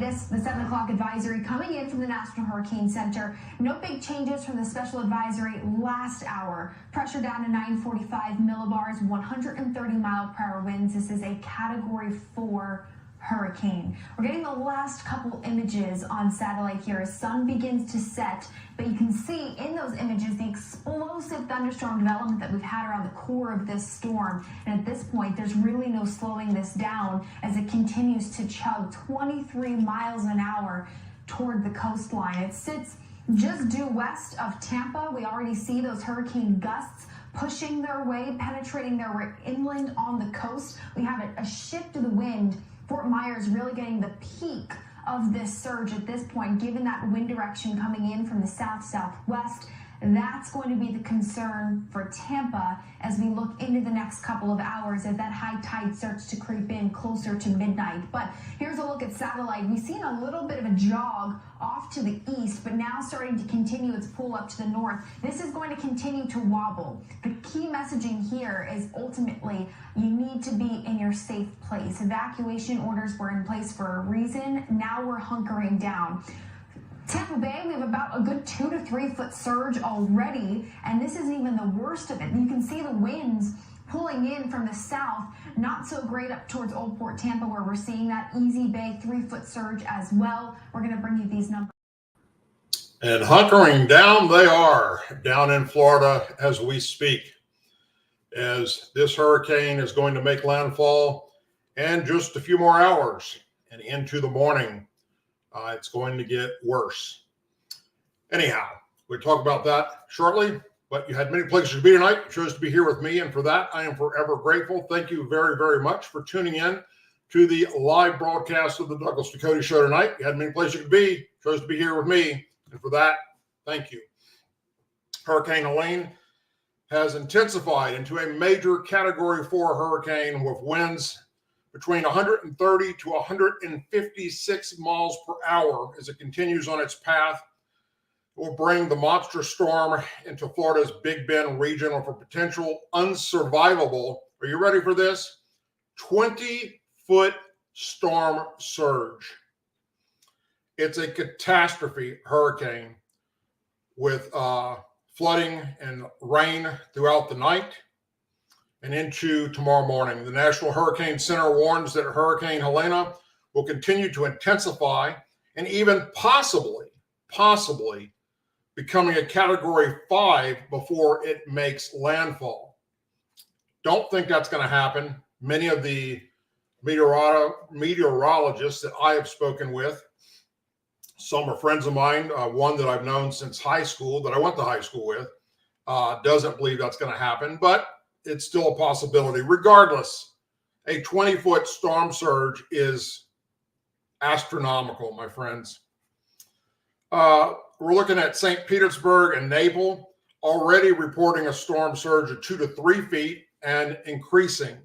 August, the 7 o'clock advisory coming in from the National Hurricane Center. No big changes from the special advisory last hour. Pressure down to 945 millibars, 130 mile per hour winds. This is a Category 4 hurricane. We're getting the last couple images on satellite here as sun begins to set, but you can see in those images the explosive thunderstorm development that we've had around the core of this storm. And at this point, there's really no slowing this down as it continues to chug 23 miles an hour toward the coastline. It sits just due west of Tampa. We already see those hurricane gusts pushing their way, penetrating their way inland on the coast. We have a shift of the wind. Fort Myers really getting the peak of this surge at this point, given that wind direction coming in from the south-southwest. That's going to be the concern for Tampa as we look into the next couple of hours as that high tide starts to creep in closer to midnight. But here's a look at satellite. We've seen a little bit of a jog off to the east, but now starting to continue its pull up to the north. This is going to continue to wobble. The key messaging here is ultimately you need to be in your safe place. Evacuation orders were in place for a reason. Now we're hunkering down. Tampa Bay, we have about a good 2 to 3 foot surge already, and this isn't even the worst of it. You can see the winds pulling in from the south, not so great up towards Old Port Tampa, where we're seeing that Easy Bay 3 foot surge as well. We're going to bring you these numbers. And hunkering down they are down in Florida as we speak, as this hurricane is going to make landfall in just a few more hours and into the morning. It's going to get worse. Anyhow, we'll talk about that shortly, but you had many places to be tonight. You chose to be here with me, and for that, I am forever grateful. Thank you very, very much for tuning in to the live broadcast of the Douglas Ducote Show tonight. You had many places you could be. You chose to be here with me, and for that, thank you. Hurricane Helene has intensified into a major Category 4 hurricane with winds between 130 to 156 miles per hour as it continues on its path. It will bring the monster storm into Florida's Big Bend region with a potential unsurvivable, are you ready for this? 20-foot storm surge. It's a catastrophe hurricane with flooding and rain throughout the night and into tomorrow morning. The National Hurricane Center warns that Hurricane Helene will continue to intensify and even possibly becoming a Category 5 before it makes landfall. Don't think that's going to happen. Many of the meteorologists that I have spoken with, some are friends of mine, one that I've known since high school, that I went to high school with, doesn't believe that's going to happen, but it's still a possibility. Regardless, a 20-foot storm surge is astronomical, my friends. We're looking at St. Petersburg and Naples already reporting a storm surge of 2 to 3 feet and increasing.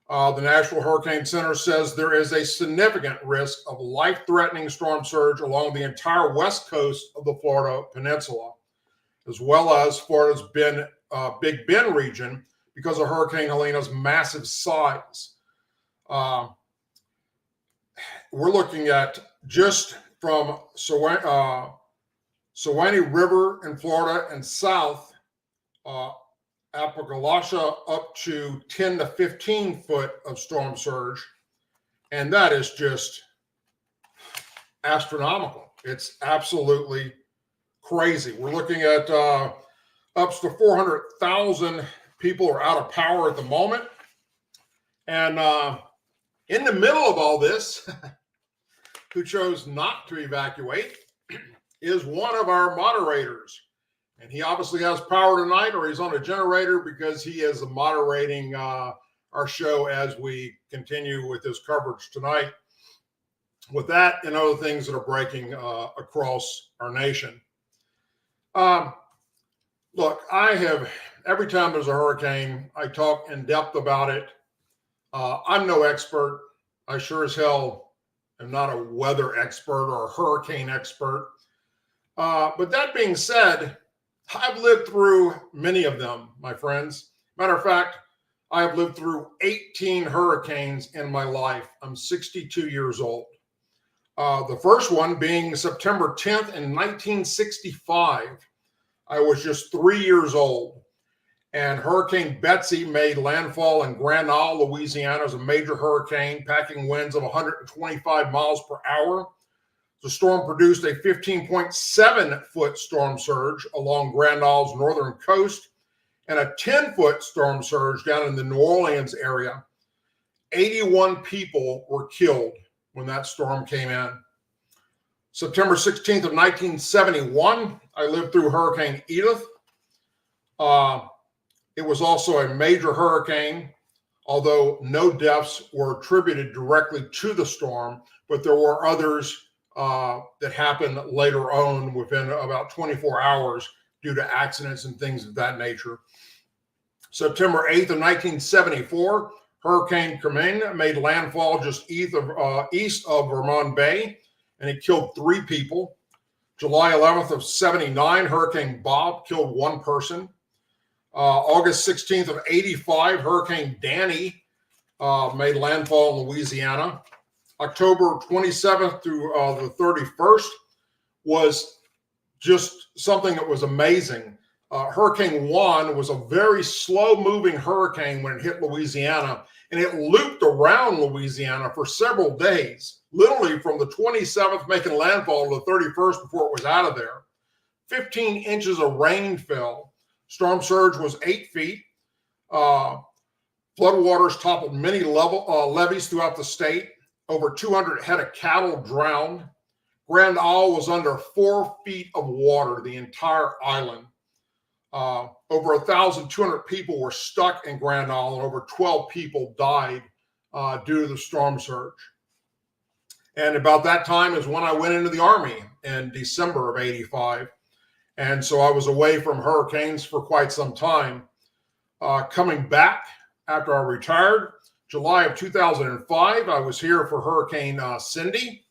The National Hurricane Center says there is a significant risk of life-threatening storm surge along the entire west coast of the Florida Peninsula, as well as Florida's Big Bend region because of Hurricane Helene's massive size. We're looking at just from Suwannee River in Florida and south, Appalachia up to 10 to 15 foot of storm surge. And that is just astronomical. It's absolutely crazy. We're looking at up to 400,000 people are out of power at the moment. And in the middle of all this, who chose not to evacuate is one of our moderators. And he obviously has power tonight, or he's on a generator because he is moderating our show as we continue with this coverage tonight. With that and other things that are breaking across our nation. Look, every time there's a hurricane, I talk in depth about it. I'm no expert. I sure as hell am not a weather expert or a hurricane expert. But that being said, I've lived through many of them, my friends. Matter of fact, I have lived through 18 hurricanes in my life. I'm 62 years old. The first one being September 10th in 1965. I was just 3 years old, and Hurricane Betsy made landfall in Grand Isle, Louisiana, as a major hurricane, packing winds of 125 miles per hour. The storm produced a 15.7-foot storm surge along Grand Isle's northern coast and a 10-foot storm surge down in the New Orleans area. 81 people were killed when that storm came in. September 16th of 1971, I lived through Hurricane Edith. It was also a major hurricane, although no deaths were attributed directly to the storm, but there were others that happened later on within about 24 hours due to accidents and things of that nature. September 8th of 1974, Hurricane Carmen made landfall just east of Vermont Bay, and it killed 3 people. July 11th of 79, Hurricane Bob killed 1 person. August 16th of 85, Hurricane Danny made landfall in Louisiana. October 27th through the 31st was just something that was amazing. Hurricane Juan was a very slow-moving hurricane when it hit Louisiana, and it looped around Louisiana for several days, literally from the 27th making landfall to the 31st before it was out of there. 15 inches of rain fell. Storm surge was 8 feet. Floodwaters toppled many levees throughout the state. Over 200 head of cattle drowned. Grand Isle was under 4 feet of water, the entire island. Over 1,200 people were stuck in Grand Isle, and over 12 people died due to the storm surge. And about that time is when I went into the Army in December of 85. And so I was away from hurricanes for quite some time. Coming back after I retired, July of 2005, I was here for Hurricane Cindy.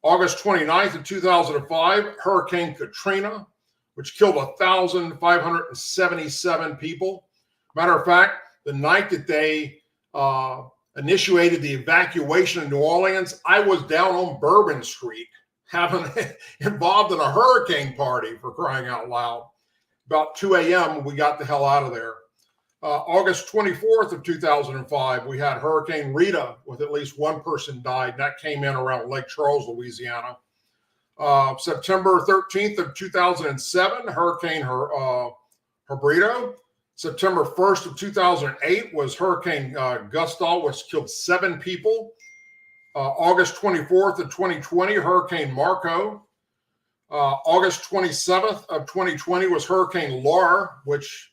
August 29th of 2005, Hurricane Katrina, which killed 1,577 people. Matter of fact, the night that they initiated the evacuation of New Orleans, I was down on Bourbon Street involved in a hurricane party, for crying out loud. About 2 a.m., we got the hell out of there. August 24th of 2005, we had Hurricane Rita with at least 1 person died, and that came in around Lake Charles, Louisiana. September 13th of 2007, Hurricane Hebrito. September 1st of 2008 was Hurricane Gustav, which killed 7 people. August 24th of 2020, Hurricane Marco. August 27th of 2020 was Hurricane Laura, which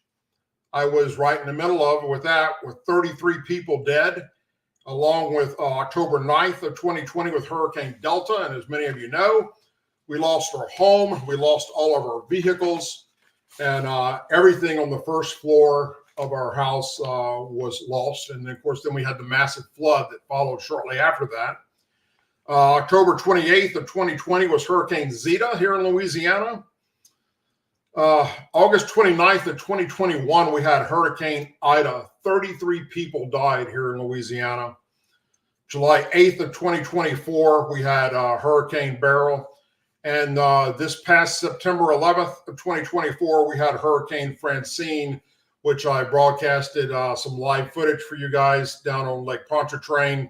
I was right in the middle of with that, with 33 people dead, along with October 9th of 2020 with Hurricane Delta. And as many of you know, we lost our home, we lost all of our vehicles, and everything on the first floor of our house was lost. And of course, then we had the massive flood that followed shortly after that. October 28th of 2020 was Hurricane Zeta here in Louisiana. August 29th of 2021, we had Hurricane Ida. 33 people died here in Louisiana. July 8th of 2024, we had Hurricane Beryl. And this past September 11th of 2024, we had Hurricane Francine, which I broadcasted some live footage for you guys down on Lake Pontchartrain,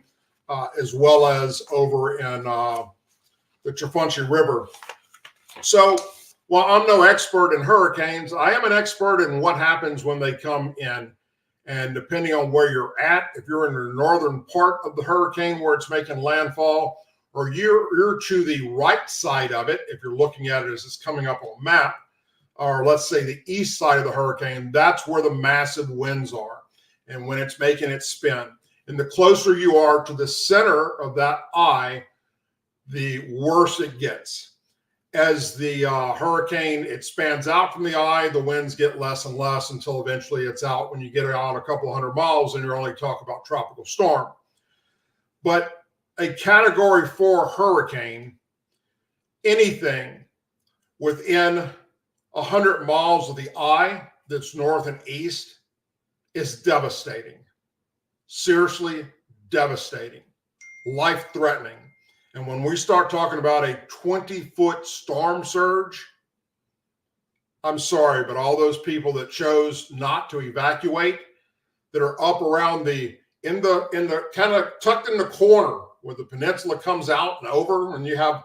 as well as over in the Chafunchi River. So while I'm no expert in hurricanes, I am an expert in what happens when they come in. And depending on where you're at, if you're in the northern part of the hurricane where it's making landfall, or you're to the right side of it, if you're looking at it as it's coming up on a map, or let's say the east side of the hurricane, that's where the massive winds are and when it's making it spin. And the closer you are to the center of that eye, the worse it gets. As the hurricane, it spans out from the eye, the winds get less and less until eventually it's out. When you get out a couple hundred miles, and you're only talking about tropical storm. But a Category 4 hurricane, anything within 100 miles of the eye that's north and east is devastating. Seriously devastating, life-threatening. And when we start talking about a 20-foot storm surge, I'm sorry, but all those people that chose not to evacuate, that are up around in the kind of tucked in the corner where the peninsula comes out and over, and you have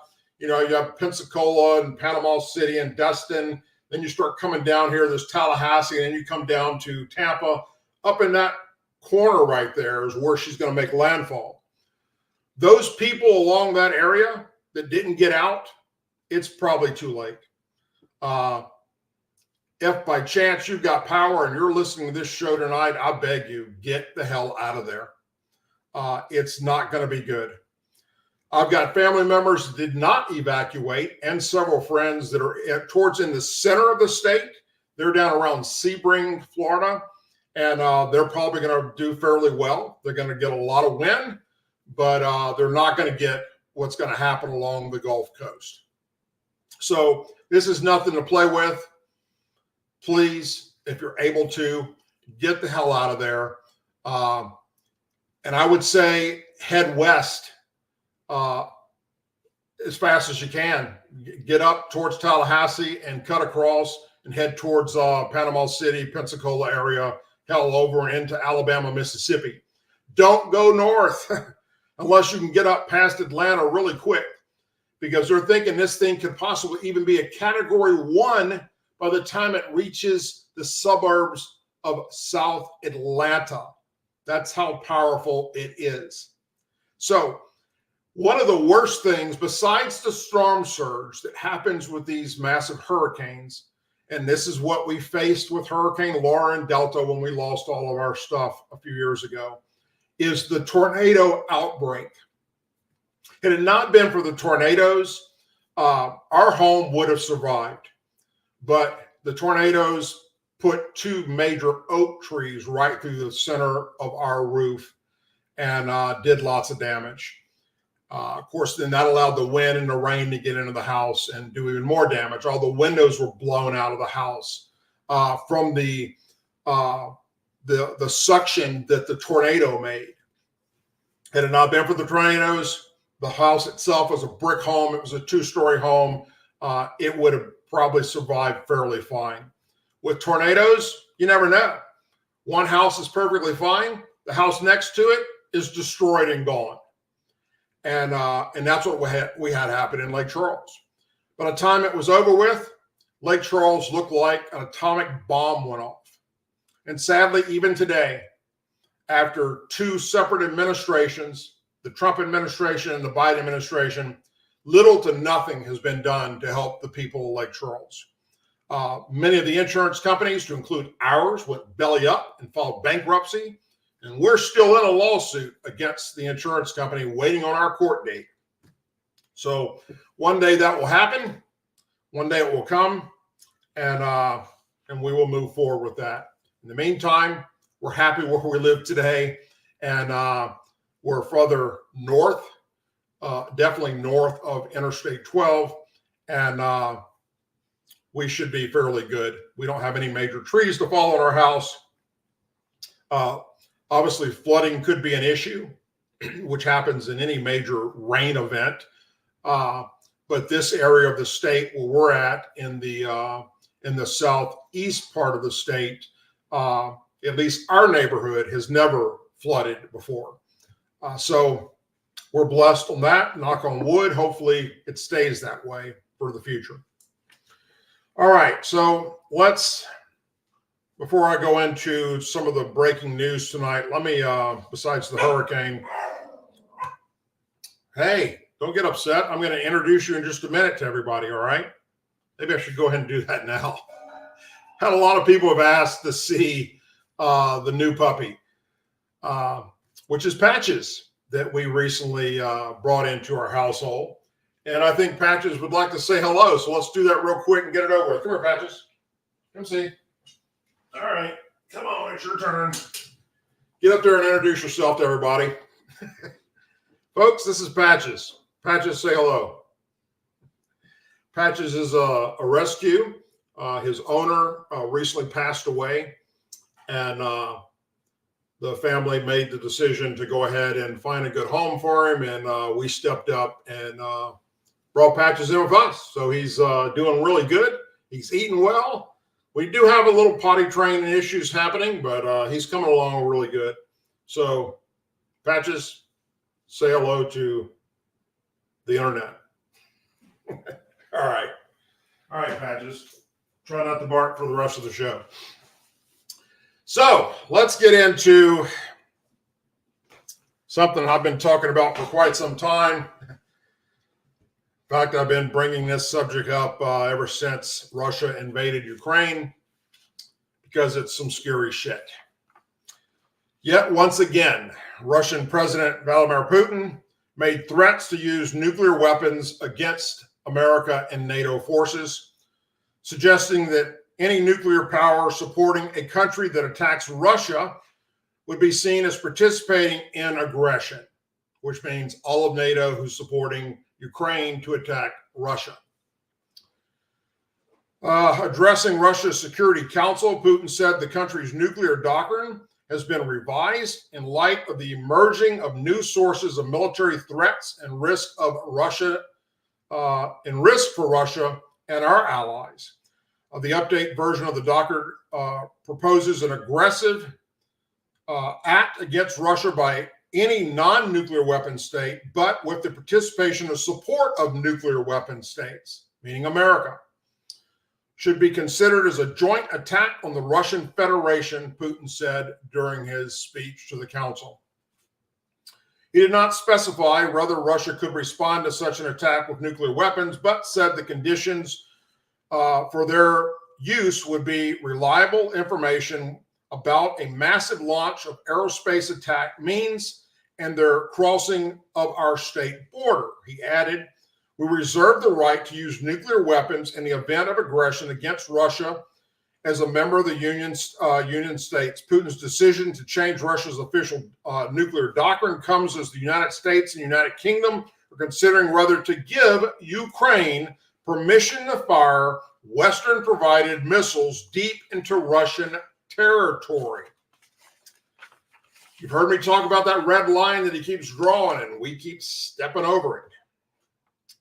Pensacola and Panama City and Destin. Then you start coming down here, there's Tallahassee, and then you come down to Tampa. Up in that corner right there is where she's going to make landfall. Those people along that area that didn't get out, it's probably too late. If by chance you've got power and you're listening to this show tonight, I beg you, get the hell out of there. It's not going to be good. I've got family members that did not evacuate and several friends that are towards in the center of the state. They're down around Sebring, Florida, and they're probably going to do fairly well. They're going to get a lot of wind, but they're not going to get what's going to happen along the Gulf Coast. So this is nothing to play with. Please, if you're able to, get the hell out of there. And I would say head west as fast as you can. Get up towards Tallahassee and cut across and head towards Panama City, Pensacola area, hell over into Alabama, Mississippi. Don't go north unless you can get up past Atlanta really quick, because they're thinking this thing could possibly even be a Category 1 by the time it reaches the suburbs of South Atlanta. That's how powerful it is. So one of the worst things, besides the storm surge that happens with these massive hurricanes, and this is what we faced with Hurricane Laura and Delta when we lost all of our stuff a few years ago, is the tornado outbreak. Had it not been for the tornadoes, our home would have survived. But the tornadoes put 2 major oak trees right through the center of our roof and did lots of damage. Of course, then that allowed the wind and the rain to get into the house and do even more damage. All the windows were blown out of the house from the suction that the tornado made. Had it not been for the tornadoes, the house itself was a brick home. It was a 2-story home. It would have probably survived fairly fine. With tornadoes, you never know. One house is perfectly fine. The house next to it is destroyed and gone. And that's what we had happen in Lake Charles. By the time it was over with, Lake Charles looked like an atomic bomb went off. And sadly, even today, after 2 separate administrations, the Trump administration and the Biden administration, little to nothing has been done to help the people of Lake Charles. Many of the insurance companies, to include ours, went belly up and filed bankruptcy. And we're still in a lawsuit against the insurance company waiting on our court date. So one day that will happen. One day it will come. And we will move forward with that. In the meantime, we're happy where we live today. And we're further north, definitely north of Interstate 12. And we should be fairly good. We don't have any major trees to fall on our house. Obviously, flooding could be an issue, which happens in any major rain event. But this area of the state where we're at in the southeast part of the state, at least our neighborhood has never flooded before. So we're blessed on that. Knock on wood. Hopefully it stays that way for the future. All right. So before I go into some of the breaking news tonight, let me, besides the hurricane, hey, don't get upset. I'm going to introduce you in just a minute to everybody, all right? Maybe I should go ahead and do that now. Had a lot of people have asked to see the new puppy, which is Patches, that we recently brought into our household. And I think Patches would like to say hello, so let's do that real quick and get it over with. Come here, Patches. Come see. All right, come on, it's your turn. Get up there and introduce yourself to everybody. Folks, this is Patches. Patches, say hello. Patches is a rescue. His owner recently passed away, and the family made the decision to go ahead and find a good home for him, and we stepped up and brought Patches in with us. So he's doing really good. He's eating well. We do have a little potty training issues happening, but he's coming along really good. So Patches, say hello to the internet. All right. All right, Patches. Try not to bark for the rest of the show. So let's get into something I've been talking about for quite some time. In fact, I've been bringing this subject up ever since Russia invaded Ukraine because it's some scary shit. Yet once again, Russian President Vladimir Putin made threats to use nuclear weapons against America and NATO forces, suggesting that any nuclear power supporting a country that attacks Russia would be seen as participating in aggression, which means all of NATO who's supporting Ukraine to attack Russia. Addressing Russia's Security Council, Putin said the country's nuclear doctrine has been revised in light of the emerging of new sources of military threats and risk of Russia, risk for Russia and our allies. The update version of the doctrine proposes an aggressive act against Russia by any non-nuclear weapon state, but with the participation and support of nuclear weapon states, meaning America, should be considered as a joint attack on the Russian Federation, Putin said during his speech to the council. He did not specify whether Russia could respond to such an attack with nuclear weapons, but said the conditions for their use would be reliable information about a massive launch of aerospace attack means and their crossing of our state border. He added, "We reserve the right to use nuclear weapons in the event of aggression against Russia as a member of the Union States. Putin's decision to change Russia's official nuclear doctrine comes as the United States and United Kingdom are considering whether to give Ukraine permission to fire Western-provided missiles deep into Russian territory." You've heard me talk about that red line that he keeps drawing, and we keep stepping over it.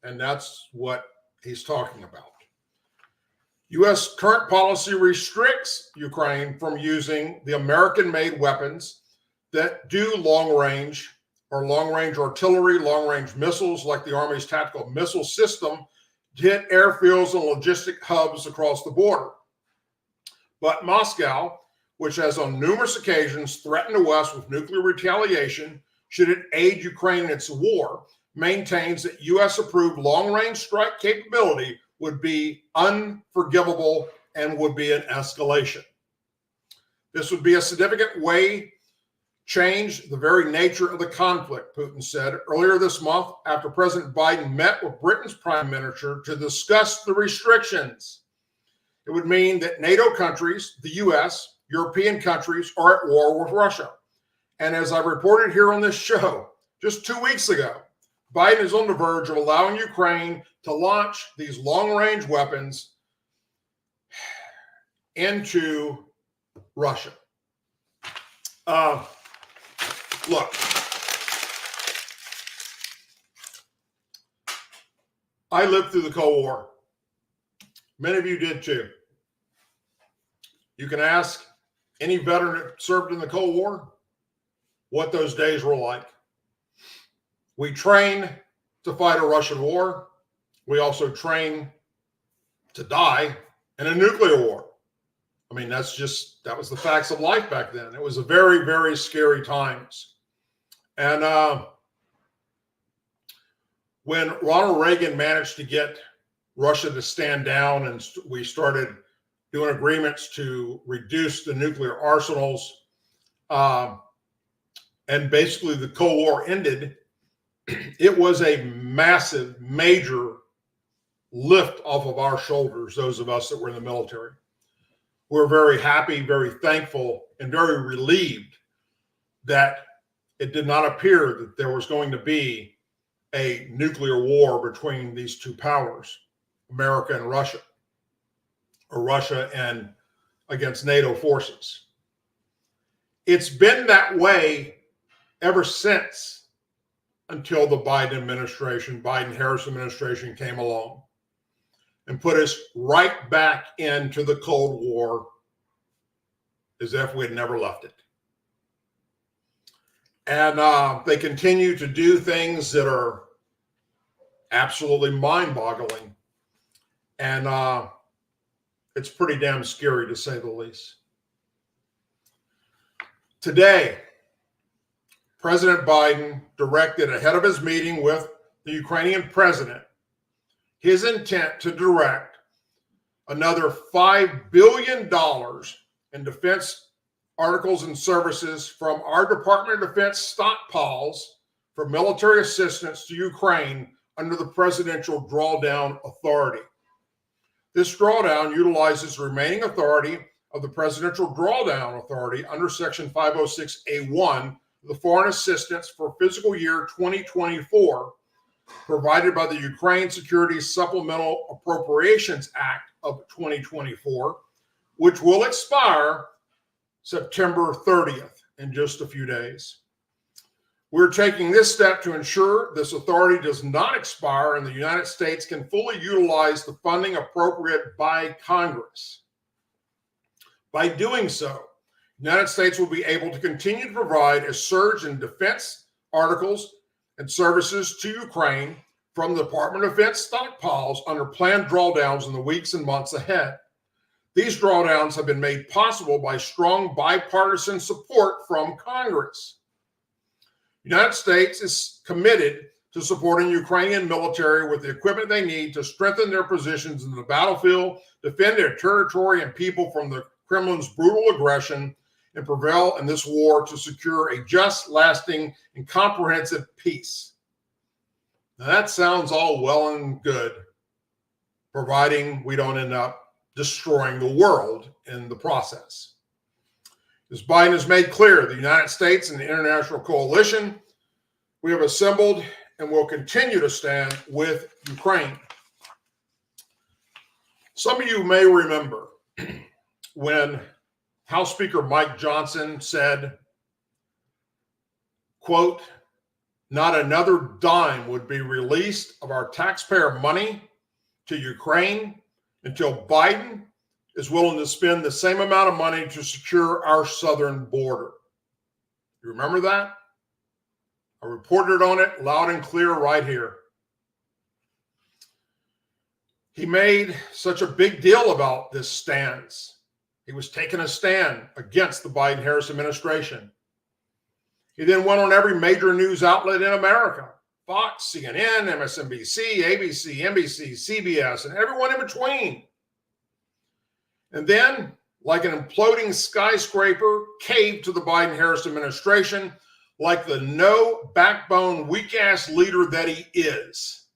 And that's what he's talking about. U.S. current policy restricts Ukraine from using the American-made weapons that do long-range artillery, long-range missiles like the Army's tactical missile system to hit airfields and logistic hubs across the border. But Moscow, which has on numerous occasions threatened the West with nuclear retaliation should it aid Ukraine in its war, maintains that U.S.-approved long-range strike capability would be unforgivable and would be an escalation. This would be a significant way change the very nature of the conflict, Putin said earlier this month after President Biden met with Britain's prime minister to discuss the restrictions. It would mean that NATO countries, the U.S., European countries are at war with Russia. And as I reported here on this show just 2 weeks ago, Biden is on the verge of allowing Ukraine to launch these long-range weapons into Russia. Look, I lived through the Cold War. Many of you did too. You can ask any veteran that served in the Cold War what those days were like. We trained to fight a Russian war. We also trained to die in a nuclear war. I mean, that was the facts of life back then. It was a very, very scary times. And when Ronald Reagan managed to get Russia to stand down and we started doing agreements to reduce the nuclear arsenals, and basically the Cold War ended, it was a massive, major lift off of our shoulders, those of us that were in the military. We're very happy, very thankful, and very relieved that it did not appear that there was going to be a nuclear war between these two powers, America and Russia, or Russia and against NATO forces. It's been that way ever since, until the Biden-Harris administration came along and put us right back into the Cold War as if we had never left it. And they continue to do things that are absolutely mind-boggling. And it's pretty damn scary, to say the least. Today, President Biden directed ahead of his meeting with the Ukrainian president his intent to direct another $5 billion in defense articles and services from our Department of Defense stockpiles for military assistance to Ukraine under the Presidential Drawdown Authority. This drawdown utilizes remaining authority of the Presidential Drawdown Authority under Section 506A1 of the Foreign Assistance for Fiscal Year 2024, provided by the Ukraine Security Supplemental Appropriations Act of 2024, which will expire September 30th, in just a few days. We're taking this step to ensure this authority does not expire and the United States can fully utilize the funding appropriate by Congress. By doing so, the United States will be able to continue to provide a surge in defense articles and services to Ukraine from the Department of Defense stockpiles under planned drawdowns in the weeks and months ahead. These drawdowns have been made possible by strong bipartisan support from Congress. The United States is committed to supporting Ukrainian military with the equipment they need to strengthen their positions in the battlefield, defend their territory and people from the Kremlin's brutal aggression, and prevail in this war to secure a just, lasting, and comprehensive peace. Now that sounds all well and good, providing we don't end up destroying the world in the process. As Biden has made clear, the United States and the international coalition we have assembled and will continue to stand with Ukraine. Some of you may remember when House Speaker Mike Johnson said, quote, "Not another dime would be released of our taxpayer money to Ukraine until Biden is willing to spend the same amount of money to secure our southern border." You remember that? I reported on it loud and clear right here. He made such a big deal about this stance. He was taking a stand against the Biden-Harris administration. He then went on every major news outlet in America: Fox, CNN, MSNBC, ABC, NBC, CBS, and everyone in between. And then, like an imploding skyscraper, caved to the Biden-Harris administration like the no-backbone, weak-ass leader that he is.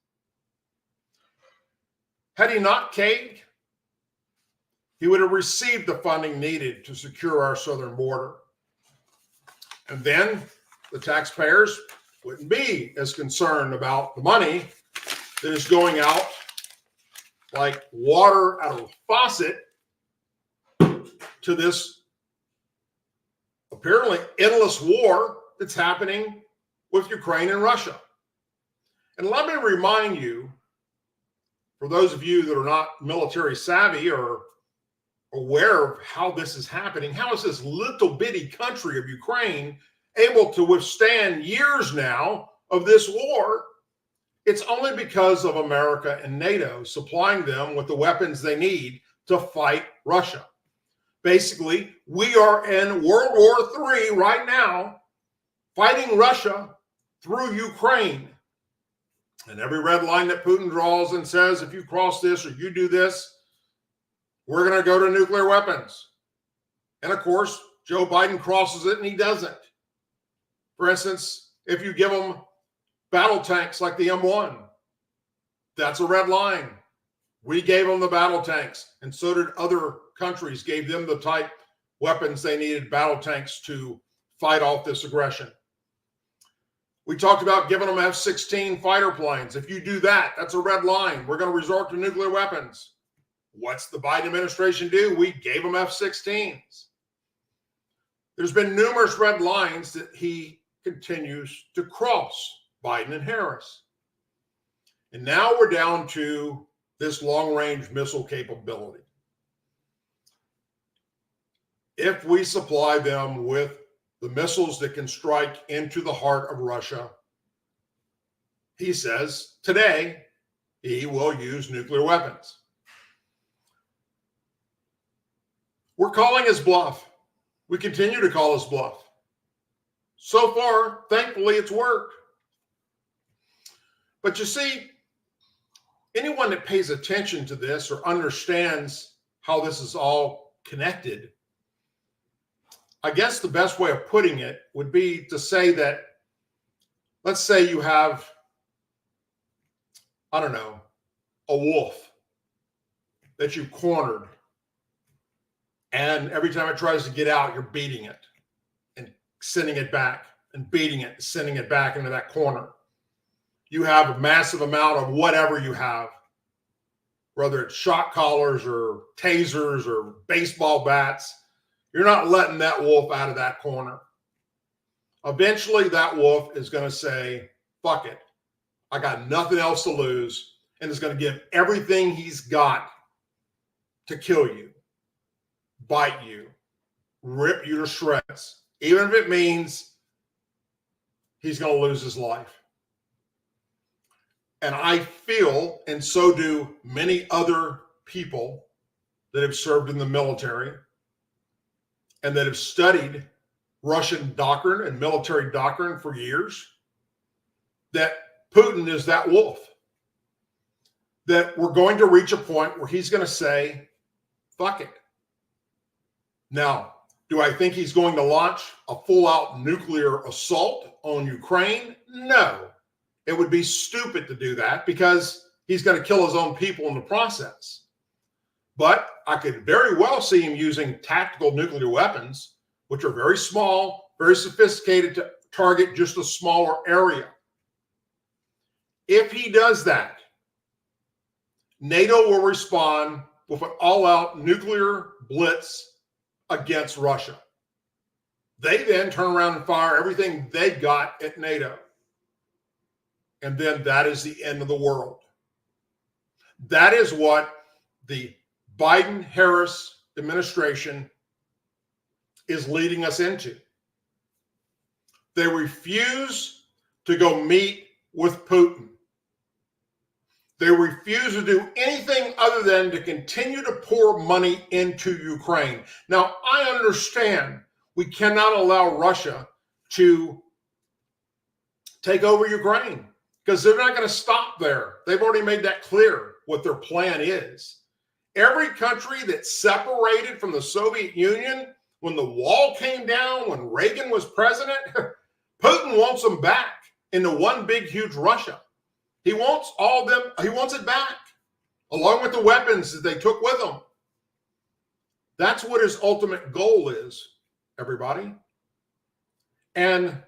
Had he not caved, he would have received the funding needed to secure our southern border. And then the taxpayers wouldn't be as concerned about the money that is going out like water out of a faucet to this apparently endless war that's happening with Ukraine and Russia. And let me remind you, for those of you that are not military savvy or aware of how this is happening, how is this little bitty country of Ukraine able to withstand years now of this war? It's only because of America and NATO supplying them with the weapons they need to fight Russia. Basically, we are in World War III right now, fighting Russia through Ukraine. And every red line that Putin draws and says, if you cross this or you do this, we're going to go to nuclear weapons. And of course, Joe Biden crosses it and he doesn't. For instance, if you give them battle tanks like the M1, that's a red line. We gave them the battle tanks, and so did other countries, gave them the type weapons they needed, battle tanks, to fight off this aggression. We talked about giving them F-16 fighter planes. If you do that, that's a red line. We're going to resort to nuclear weapons. What's the Biden administration do? We gave them F-16s. There's been numerous red lines that he continues to cross, Biden and Harris. And now we're down to this long-range missile capability. If we supply them with the missiles that can strike into the heart of Russia, he says today he will use nuclear weapons. We're calling his bluff. We continue to call his bluff. So far, thankfully, it's worked. But you see, anyone that pays attention to this or understands how this is all connected, I guess the best way of putting it would be to say that, let's say you have, I don't know, a wolf that you've cornered. And every time it tries to get out, you're beating it and sending it back and beating it, and sending it back into that corner. You have a massive amount of whatever you have, whether it's shot collars or tasers or baseball bats. You're not letting that wolf out of that corner. Eventually, that wolf is going to say, fuck it. I got nothing else to lose, and is going to give everything he's got to kill you, bite you, rip you to shreds, even if it means he's going to lose his life. And I feel, and so do many other people that have served in the military and that have studied Russian doctrine and military doctrine for years, that Putin is that wolf. That we're going to reach a point where he's going to say, fuck it. Now, do I think he's going to launch a full-out nuclear assault on Ukraine? No. It would be stupid to do that because he's going to kill his own people in the process. But I could very well see him using tactical nuclear weapons, which are very small, very sophisticated to target just a smaller area. If he does that, NATO will respond with an all-out nuclear blitz against Russia. They then turn around and fire everything they got at NATO. And then that is the end of the world. That is what the Biden-Harris administration is leading us into. They refuse to go meet with Putin. They refuse to do anything other than to continue to pour money into Ukraine. Now, I understand we cannot allow Russia to take over Ukraine because they're not going to stop there. They've already made that clear what their plan is. Every country that separated from the Soviet Union when the wall came down, when Reagan was president, Putin wants them back into one big, huge Russia. He wants all them, he wants it back, along with the weapons that they took with them. That's what his ultimate goal is, everybody. And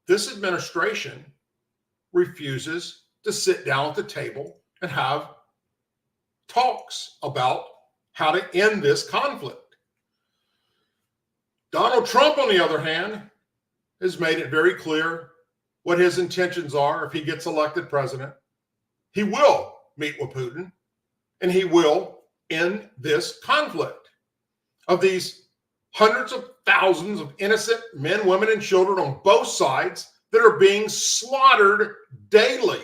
this administration refuses to sit down at the table and have talks about how to end this conflict. Donald Trump, on the other hand, has made it very clear what his intentions are if he gets elected president. He will meet with Putin, and he will end this conflict of these hundreds of thousands of innocent men, women, and children on both sides that are being slaughtered daily.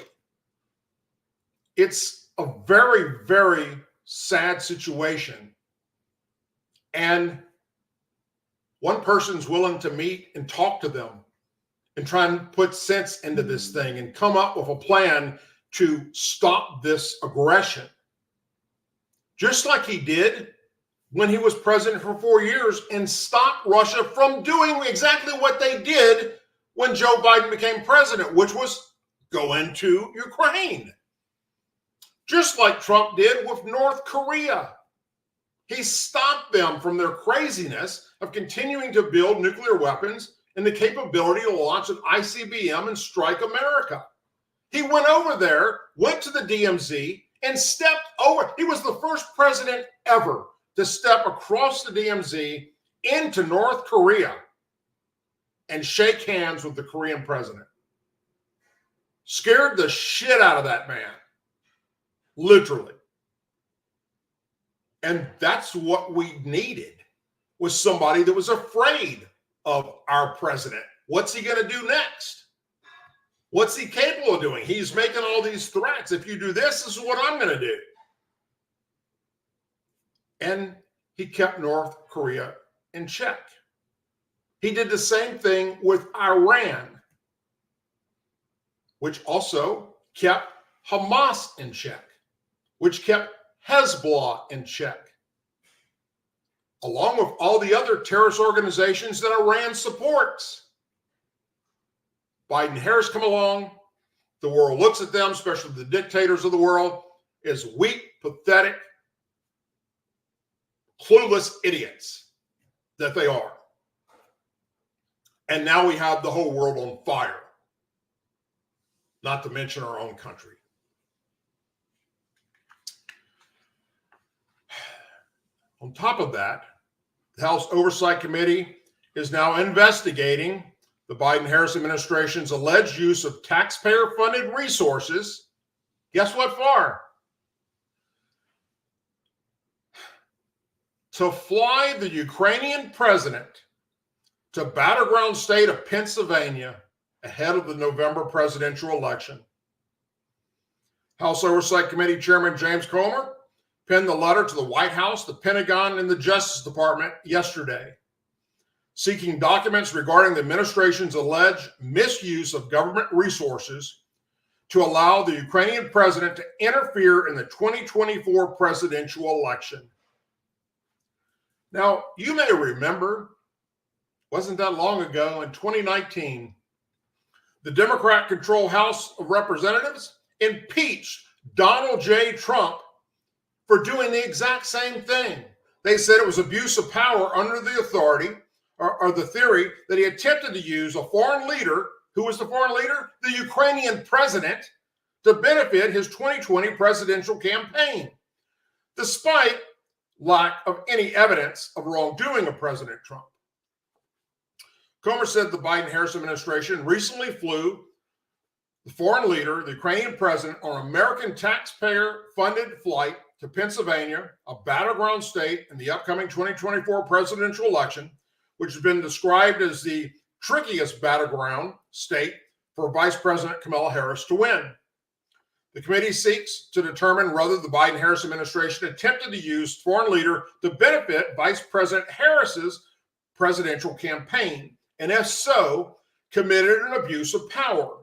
It's a very, very sad situation. And one person's willing to meet and talk to them and try and put sense into this thing and come up with a plan to stop this aggression. Just like he did when he was president for 4 years and stopped Russia from doing exactly what they did when Joe Biden became president, which was go into Ukraine. Just like Trump did with North Korea. He stopped them from their craziness of continuing to build nuclear weapons and the capability to launch an ICBM and strike America. He went over there, went to the DMZ, and stepped over. He was the first president ever to step across the DMZ into North Korea and shake hands with the Korean president. Scared the shit out of that man, literally. And that's what we needed, was somebody that was afraid of our president. What's he going to do next? What's he capable of doing? He's making all these threats. If you do this, this is what I'm going to do. And he kept North Korea in check. He did the same thing with Iran, which also kept Hamas in check, which kept Hezbollah in check, along with all the other terrorist organizations that Iran supports. Biden and Harris come along. The world looks at them, especially the dictators of the world, as weak, pathetic, clueless idiots that they are. And now we have the whole world on fire, not to mention our own country. On top of that, the House Oversight Committee is now investigating the Biden-Harris administration's alleged use of taxpayer-funded resources. Guess what for? To fly the Ukrainian president to battleground state of Pennsylvania ahead of the November presidential election. House Oversight Committee Chairman James Comer penned the letter to the White House, the Pentagon, and the Justice Department yesterday, seeking documents regarding the administration's alleged misuse of government resources to allow the Ukrainian president to interfere in the 2024 presidential election. Now, you may remember, wasn't that long ago, in 2019, the Democrat-controlled House of Representatives impeached Donald J. Trump for doing the exact same thing. They said it was abuse of power under the authority or the theory that he attempted to use a foreign leader. Who was the foreign leader? The Ukrainian president, to benefit his 2020 presidential campaign, despite lack of any evidence of wrongdoing of President Trump. Comer said the Biden-Harris administration recently flew the foreign leader, the Ukrainian president, on an American taxpayer-funded flight to Pennsylvania, a battleground state in the upcoming 2024 presidential election, which has been described as the trickiest battleground state for Vice President Kamala Harris to win. The committee seeks to determine whether the Biden-Harris administration attempted to use foreign leader to benefit Vice President Harris's presidential campaign, and if so, committed an abuse of power.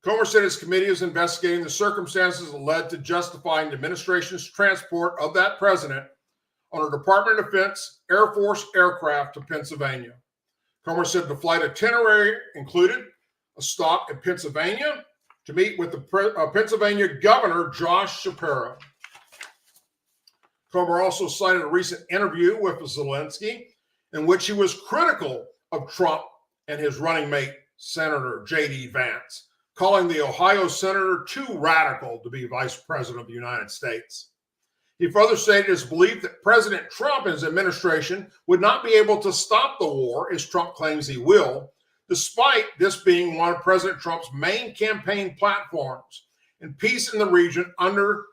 Comer said his committee is investigating the circumstances that led to justifying the administration's transport of that president on a Department of Defense Air Force aircraft to Pennsylvania. Comer said the flight itinerary included a stop in Pennsylvania to meet with the Pennsylvania Governor Josh Shapiro. Comer also cited a recent interview with Zelensky in which he was critical of Trump and his running mate, Senator J.D. Vance, calling the Ohio senator too radical to be vice president of the United States. He further stated his belief that President Trump and his administration would not be able to stop the war, as Trump claims he will, despite this being one of President Trump's main campaign platforms, and peace in the region under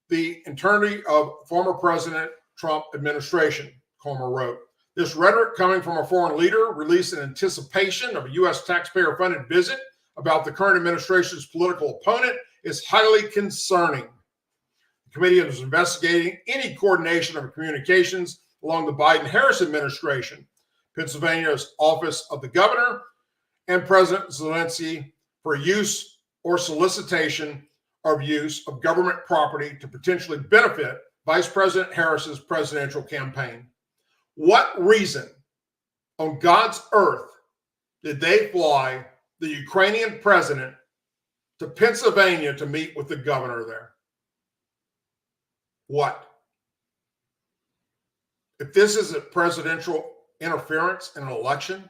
the eternity of former President Trump administration, Comer wrote. This rhetoric coming from a foreign leader released in anticipation of a U.S. taxpayer-funded visit about the current administration's political opponent is highly concerning. The committee is investigating any coordination of communications along the Biden-Harris administration, Pennsylvania's Office of the Governor, and President Zelensky for use or solicitation of use of government property to potentially benefit Vice President Harris's presidential campaign. What reason on God's earth did they fly the Ukrainian president to Pennsylvania to meet with the governor there? What? If this isn't presidential interference in an election,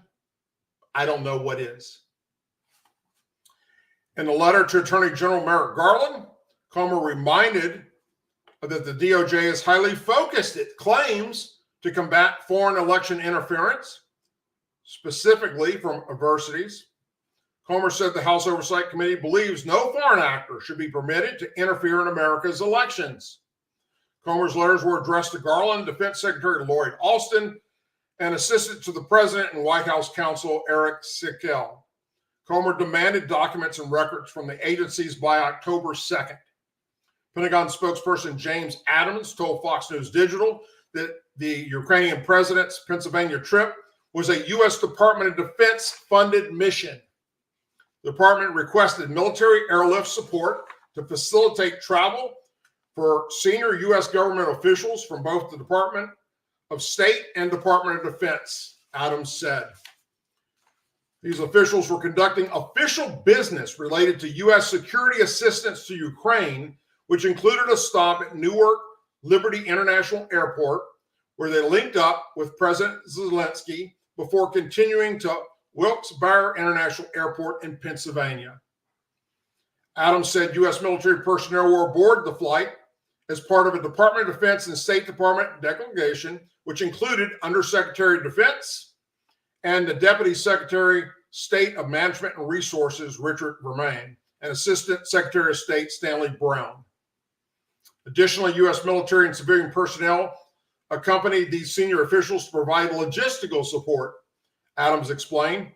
I don't know what is. In a letter to Attorney General Merrick Garland, Comer reminded that the DOJ is highly focused, it claims, to combat foreign election interference, specifically from adversities. Comer said the House Oversight Committee believes no foreign actor should be permitted to interfere in America's elections. Comer's letters were addressed to Garland, Defense Secretary Lloyd Austin, and Assistant to the President and White House Counsel Eric Sickel. Comer demanded documents and records from the agencies by October 2nd. Pentagon spokesperson James Adams told Fox News Digital that the Ukrainian president's Pennsylvania trip was a U.S. Department of Defense funded mission. The department requested military airlift support to facilitate travel for senior U.S. government officials from both the Department of State and Department of Defense, Adams said. These officials were conducting official business related to U.S. security assistance to Ukraine, which included a stop at Newark Liberty International Airport, where they linked up with President Zelensky before continuing to Wilkes-Barre International Airport in Pennsylvania. Adams said U.S. military personnel were aboard the flight as part of a Department of Defense and State Department delegation, which included Undersecretary of Defense and the Deputy Secretary State of Management and Resources, Richard Vermain, and Assistant Secretary of State Stanley Brown. Additionally, U.S. military and civilian personnel accompanied these senior officials to provide logistical support, Adams explained.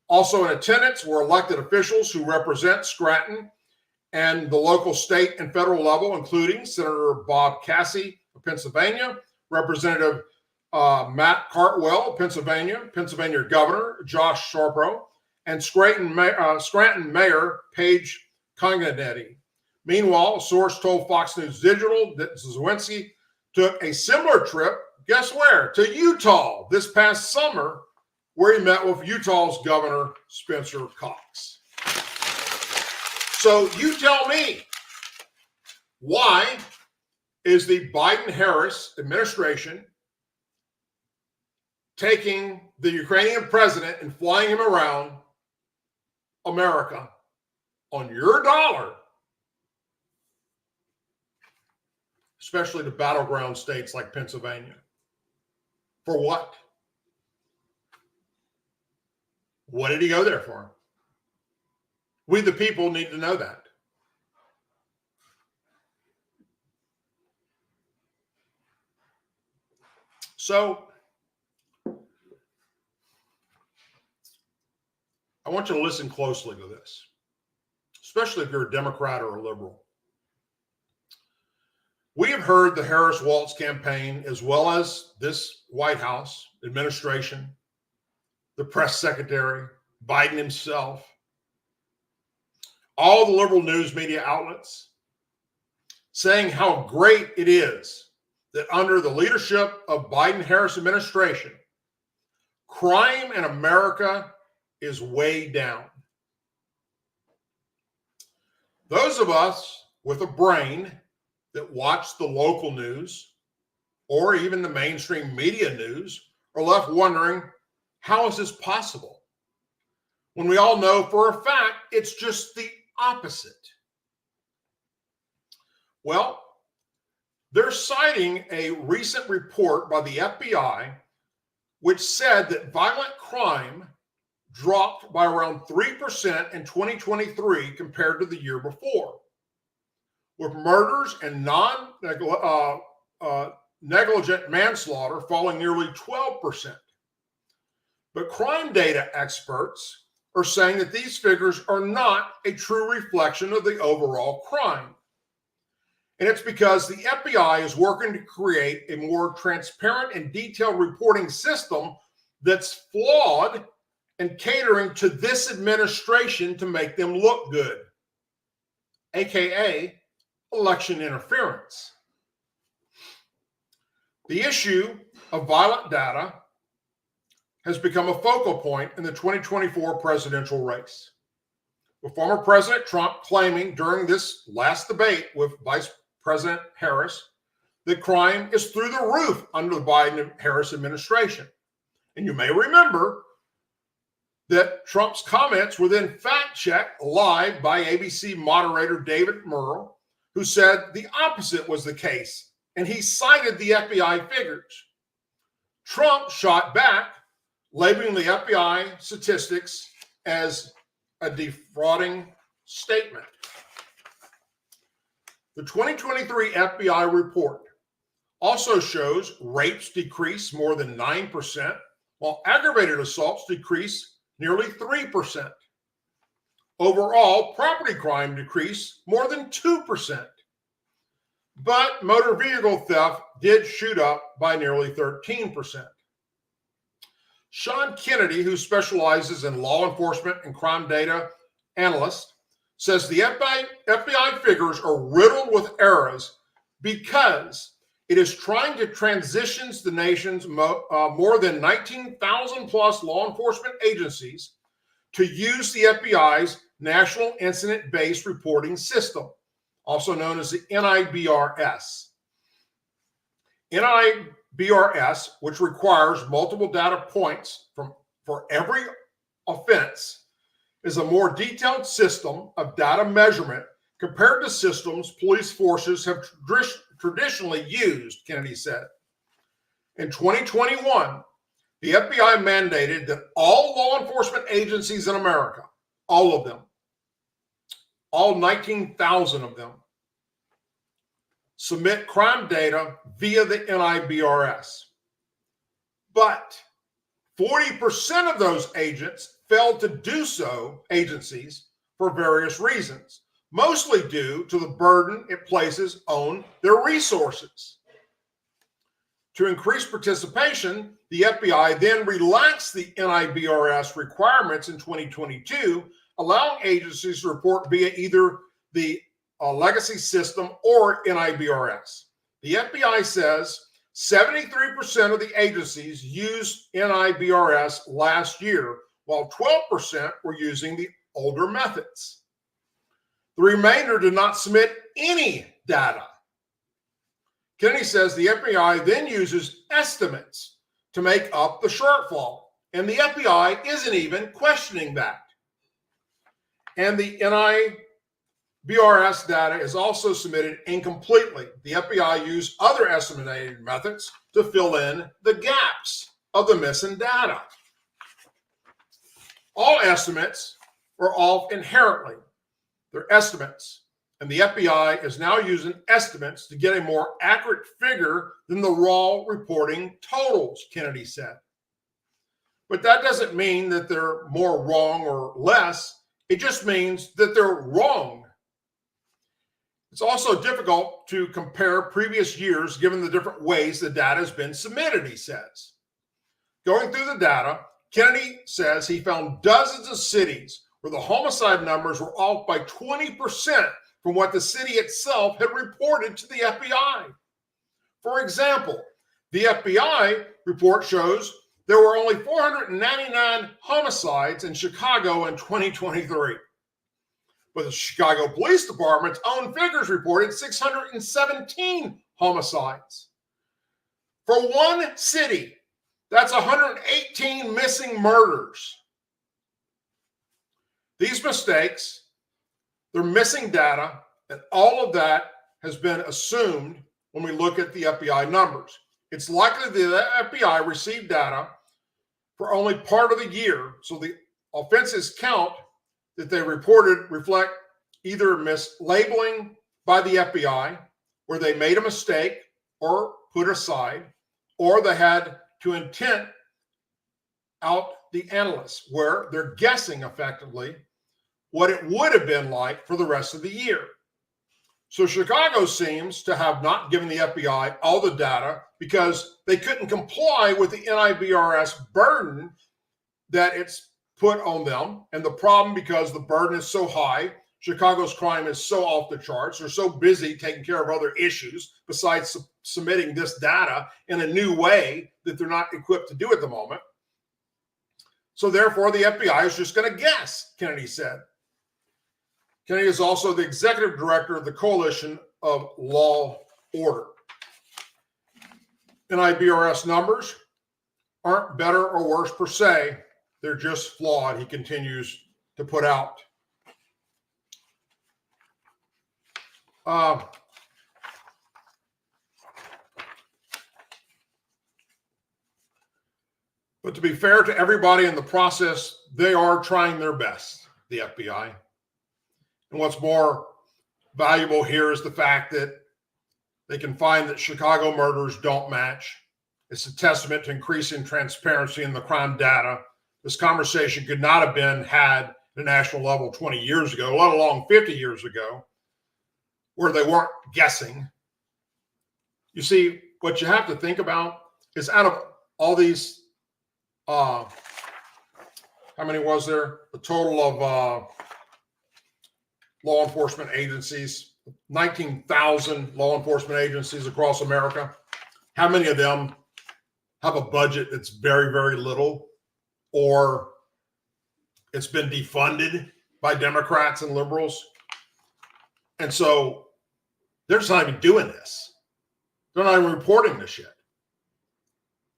Also in attendance were elected officials who represent Scranton and the local, state, and federal level, including Senator Bob Casey of Pennsylvania, Representative Matt Cartwell of Pennsylvania, Pennsylvania Governor Josh Sharpro, and Scranton Mayor Paige Congnetti. Meanwhile, a source told Fox News Digital that Zelensky took a similar trip, guess where? To Utah this past summer, where he met with Utah's Governor Spencer Cox. So you tell me, why is the Biden-Harris administration taking the Ukrainian president and flying him around America on your dollar, especially the battleground states like Pennsylvania? For what? What did he go there for? We, the people, need to know that. So, I want you to listen closely to this, especially if you're a Democrat or a liberal. We have heard the Harris-Walz campaign, as well as this White House administration, the press secretary, Biden himself, all the liberal news media outlets, saying how great it is that under the leadership of Biden-Harris administration, crime in America is way down. Those of us with a brain that watch the local news or even the mainstream media news are left wondering, how is this possible? When we all know for a fact it's just the opposite. Well, they're citing a recent report by the FBI which said that violent crime dropped by around 3% in 2023 compared to the year before, with murders and negligent manslaughter falling nearly 12%. But crime data experts are saying that these figures are not a true reflection of the overall crime. And it's because the FBI is working to create a more transparent and detailed reporting system that's flawed and catering to this administration to make them look good, aka election interference. The issue of violent data has become a focal point in the 2024 presidential race, with former President Trump claiming during this last debate with Vice President Harris that crime is through the roof under the Biden-Harris administration. And you may remember that Trump's comments were then fact-checked live by ABC moderator David Merle, who said the opposite was the case, and he cited the FBI figures. Trump shot back, labeling the FBI statistics as a defrauding statement. The 2023 FBI report also shows rapes decrease more than 9%, while aggravated assaults decrease nearly 3%. Overall, property crime decreased more than 2%. But motor vehicle theft did shoot up by nearly 13%. Sean Kennedy, who specializes in law enforcement and crime data analyst, says the FBI figures are riddled with errors because it is trying to transition the nation's more than 19,000 plus law enforcement agencies to use the FBI's National Incident-Based Reporting System, also known as the NIBRS. NIBRS, which requires multiple data points for every offense, is a more detailed system of data measurement compared to systems police forces have traditionally used, Kennedy said. In 2021, the FBI mandated that all law enforcement agencies in America, all of them, all 19,000 of them, submit crime data via the NIBRS. But 40% of those agents failed to do so, agencies, for various reasons, mostly due to the burden it places on their resources. To increase participation, the FBI then relaxed the NIBRS requirements in 2022, allowing agencies to report via either the legacy system or NIBRS. The FBI says 73% of the agencies used NIBRS last year, while 12% were using the older methods. The remainder did not submit any data. Kennedy says the FBI then uses estimates to make up the shortfall, and the FBI isn't even questioning that. And the NIBRS data is also submitted incompletely. The FBI used other estimating methods to fill in the gaps of the missing data. All estimates are off inherently. They're estimates. And the FBI is now using estimates to get a more accurate figure than the raw reporting totals, Kennedy said. But that doesn't mean that they're more wrong or less. It just means that they're wrong. It's also difficult to compare previous years given the different ways the data has been submitted, he says. Going through the data, Kennedy says he found dozens of cities where the homicide numbers were off by 20% from what the city itself had reported to the FBI. For example, the FBI report shows there were only 499 homicides in Chicago in 2023. But the Chicago Police Department's own figures reported 617 homicides. For one city, that's 118 missing murders. These mistakes, they're missing data, and all of that has been assumed when we look at the FBI numbers. It's likely the FBI received data for only part of the year, so the offenses count that they reported reflect either mislabeling by the FBI, where they made a mistake or put aside, or they had to intent out the analysts, where they're guessing effectively what it would have been like for the rest of the year. So Chicago seems to have not given the FBI all the data because they couldn't comply with the NIBRS burden that it's put on them. And the problem, because the burden is so high, Chicago's crime is so off the charts, they're so busy taking care of other issues besides submitting this data in a new way that they're not equipped to do at the moment. So therefore, the FBI is just going to guess, Kennedy said. Kennedy is also the executive director of the Coalition of Law Order. NIBRS numbers aren't better or worse per se. They're just flawed, he continues to put out. But to be fair to everybody in the process, they are trying their best, the FBI. And what's more valuable here is the fact that they can find that Chicago murders don't match. It's a testament to increasing transparency in the crime data. This conversation could not have been had at a national level 20 years ago, let alone 50 years ago, where they weren't guessing. You see, what you have to think about is out of all these, how many was there? A total of law enforcement agencies, 19,000 law enforcement agencies across America. How many of them have a budget that's very, very little, or it's been defunded by Democrats and liberals? And so they're just not even doing this. They're not even reporting this yet.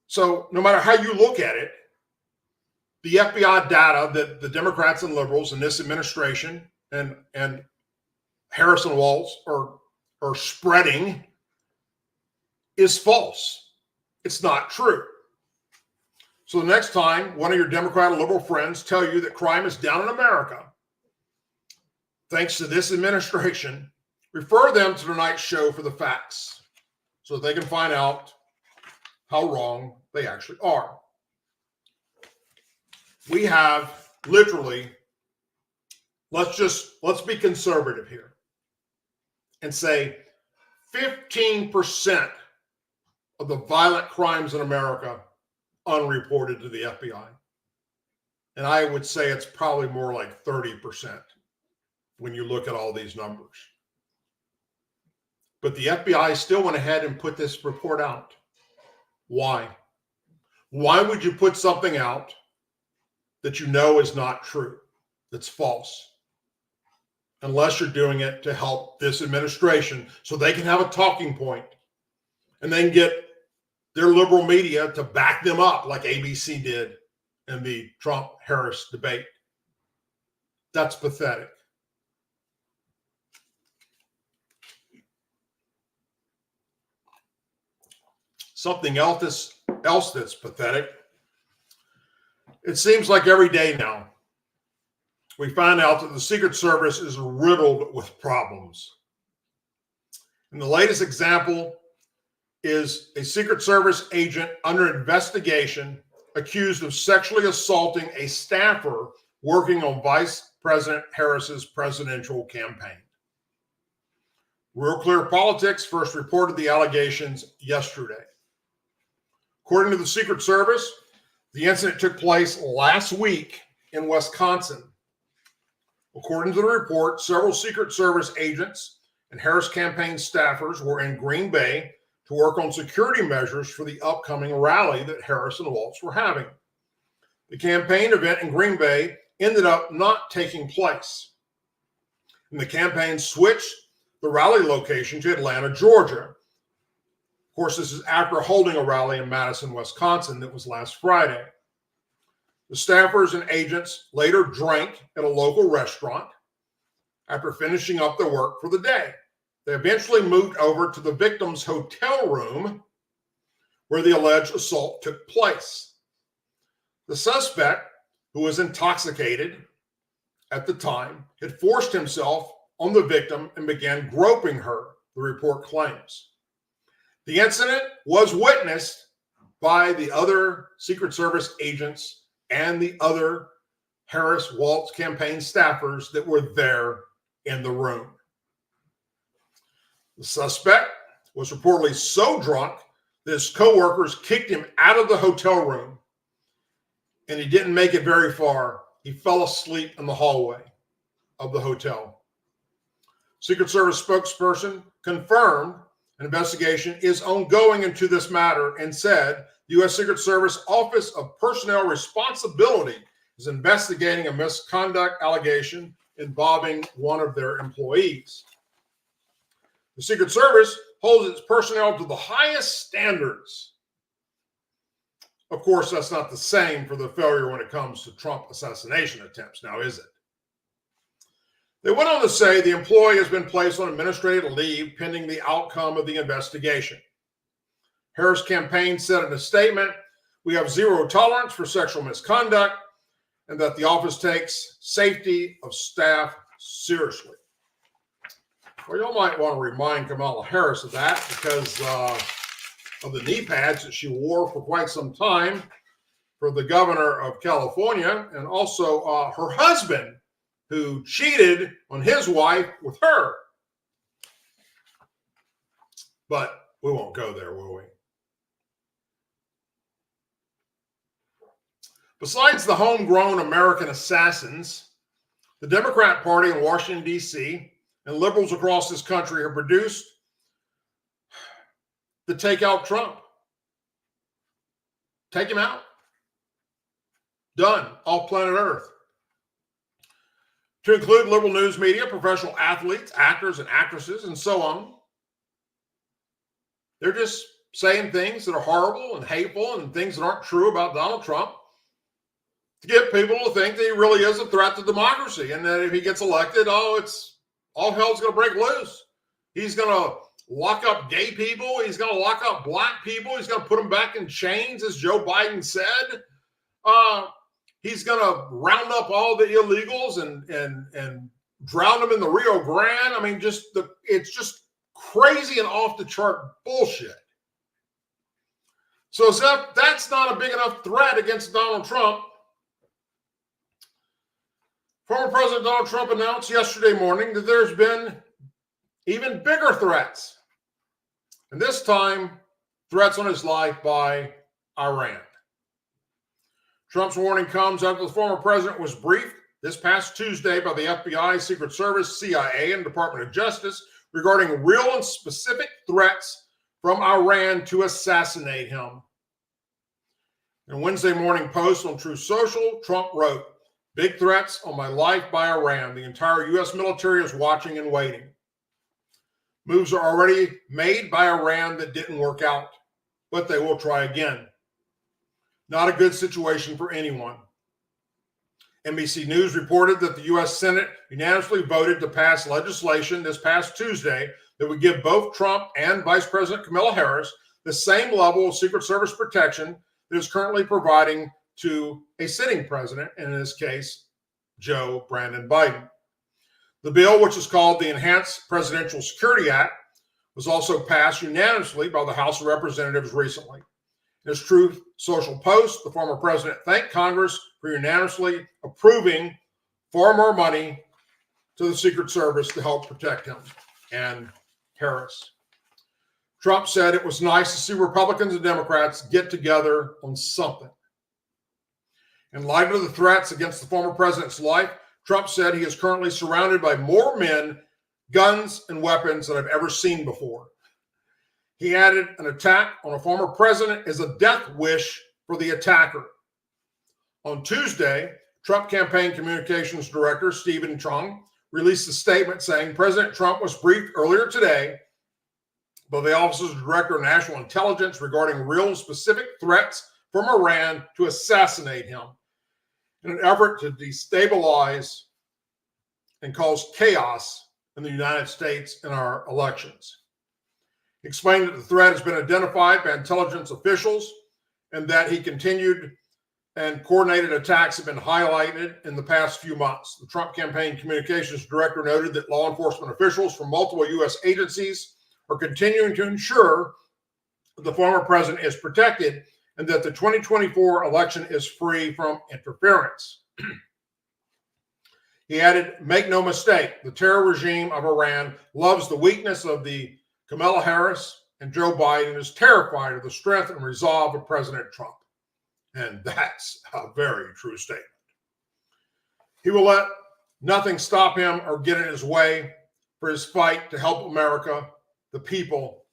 So no matter how you look at it, the FBI data that the Democrats and liberals in this administration and Harris and Waltz are spreading is false. It's not true. So the next time one of your Democrat or liberal friends tell you that crime is down in America, thanks to this administration, refer them to tonight's show for the facts so that they can find out how wrong they actually are. We have literally, let's be conservative here and say 15% of the violent crimes in America unreported to the FBI. And I would say it's probably more like 30% when you look at all these numbers. But the FBI still went ahead and put this report out. Why? Why would you put something out that you know is not true, that's false? Unless you're doing it to help this administration so they can have a talking point and then get their liberal media to back them up like ABC did in the Trump-Harris debate. That's pathetic. Something else that's pathetic. It seems like every day now we find out that the Secret Service is riddled with problems. And the latest example is a Secret Service agent under investigation accused of sexually assaulting a staffer working on Vice President Harris's presidential campaign. Real Clear Politics first reported the allegations yesterday. According to the Secret Service, the incident took place last week in Wisconsin. According to the report, several Secret Service agents and Harris campaign staffers were in Green Bay to work on security measures for the upcoming rally that Harris and Waltz were having. The campaign event in Green Bay ended up not taking place, and the campaign switched the rally location to Atlanta, Georgia. Of course, this is after holding a rally in Madison, Wisconsin that was last Friday. The staffers and agents later drank at a local restaurant after finishing up their work for the day. They eventually moved over to the victim's hotel room where the alleged assault took place. The suspect, who was intoxicated at the time, had forced himself on the victim and began groping her, the report claims. The incident was witnessed by the other Secret Service agents and the other Harris-Waltz campaign staffers that were there in the room. The suspect was reportedly so drunk that his co-workers kicked him out of the hotel room, and he didn't make it very far. He fell asleep in the hallway of the hotel. Secret Service spokesperson confirmed an investigation is ongoing into this matter and said the U.S. Secret Service Office of Personnel Responsibility is investigating a misconduct allegation involving one of their employees. The Secret Service holds its personnel to the highest standards. Of course, that's not the same for the failure when it comes to Trump assassination attempts, now is it? They went on to say the employee has been placed on administrative leave pending the outcome of the investigation. Harris' campaign said in a statement, we have zero tolerance for sexual misconduct, and that the office takes safety of staff seriously. Well, you might want to remind Kamala Harris of that because of the knee pads that she wore for quite some time for the governor of California, and also her husband, who cheated on his wife with her. But we won't go there, will we? Besides the homegrown American assassins, the Democrat Party in Washington, D.C., and liberals across this country have produced the Take Out Trump. Take him out. Done. Off planet Earth. To include liberal news media, professional athletes, actors and actresses, and so on. They're just saying things that are horrible and hateful and things that aren't true about Donald Trump to get people to think that he really is a threat to democracy, and that if he gets elected, it's all hell's going to break loose. He's going to lock up gay people. He's going to lock up black people. He's going to put them back in chains, as Joe Biden said. He's going to round up all the illegals and drown them in the Rio Grande. I mean, it's just crazy and off the chart bullshit. So as if that's not a big enough threat against Donald Trump, former President Donald Trump announced yesterday morning that there's been even bigger threats. And this time, threats on his life by Iran. Trump's warning comes after the former president was briefed this past Tuesday by the FBI, Secret Service, CIA, and Department of Justice regarding real and specific threats from Iran to assassinate him. In a Wednesday morning post on Truth Social, Trump wrote, "Big threats on my life by Iran. The entire U.S. military is watching and waiting. Moves are already made by Iran that didn't work out, but they will try again. Not a good situation for anyone." NBC News reported that the U.S. Senate unanimously voted to pass legislation this past Tuesday that would give both Trump and Vice President Kamala Harris the same level of Secret Service protection that is currently providing to a sitting president, and in this case, Joe Brandon Biden. The bill, which is called the Enhanced Presidential Security Act, was also passed unanimously by the House of Representatives recently. In his Truth Social post, the former president thanked Congress for unanimously approving far more money to the Secret Service to help protect him and Harris. Trump said it was nice to see Republicans and Democrats get together on something. In light of the threats against the former president's life, Trump said he is currently surrounded by more men, guns, and weapons than I've ever seen before. He added, an attack on a former president is a death wish for the attacker. On Tuesday, Trump campaign communications director Stephen Chung released a statement saying President Trump was briefed earlier today by the Office of the Director of National Intelligence regarding real and specific threats from Iran to assassinate him in an effort to destabilize and cause chaos in the United States in our elections. He explained that the threat has been identified by intelligence officials and that he continued and coordinated attacks have been highlighted in the past few months. The Trump campaign communications director noted that law enforcement officials from multiple U.S. agencies are continuing to ensure that the former president is protected and that the 2024 election is free from interference. He added, make no mistake, the terror regime of Iran loves the weakness of the Kamala Harris and Joe Biden, is terrified of the strength and resolve of President Trump. And that's a very true statement. He will let nothing stop him or get in his way for his fight to help America, the people,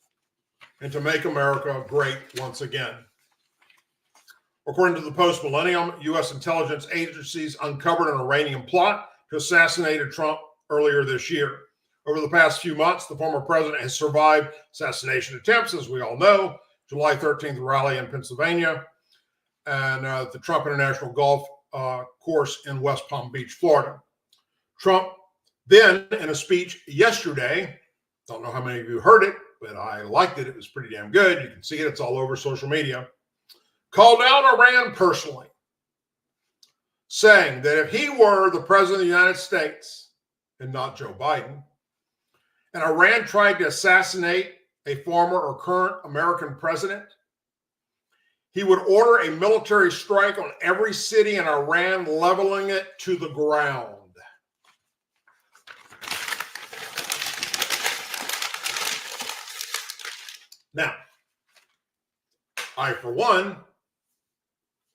and to make America great once again. According to the Post-Millennium, U.S. intelligence agencies uncovered an Iranian plot to assassinate Trump earlier this year. Over the past few months, the former president has survived assassination attempts, as we all know, July 13th rally in Pennsylvania, and the Trump International Golf Course in West Palm Beach, Florida. Trump then, in a speech yesterday, don't know how many of you heard it, but I liked it. It was pretty damn good. You can see it. It's all over social media. called out Iran personally, saying that if he were the president of the United States and not Joe Biden, and Iran tried to assassinate a former or current American president, he would order a military strike on every city in Iran, leveling it to the ground. Now, I, for one,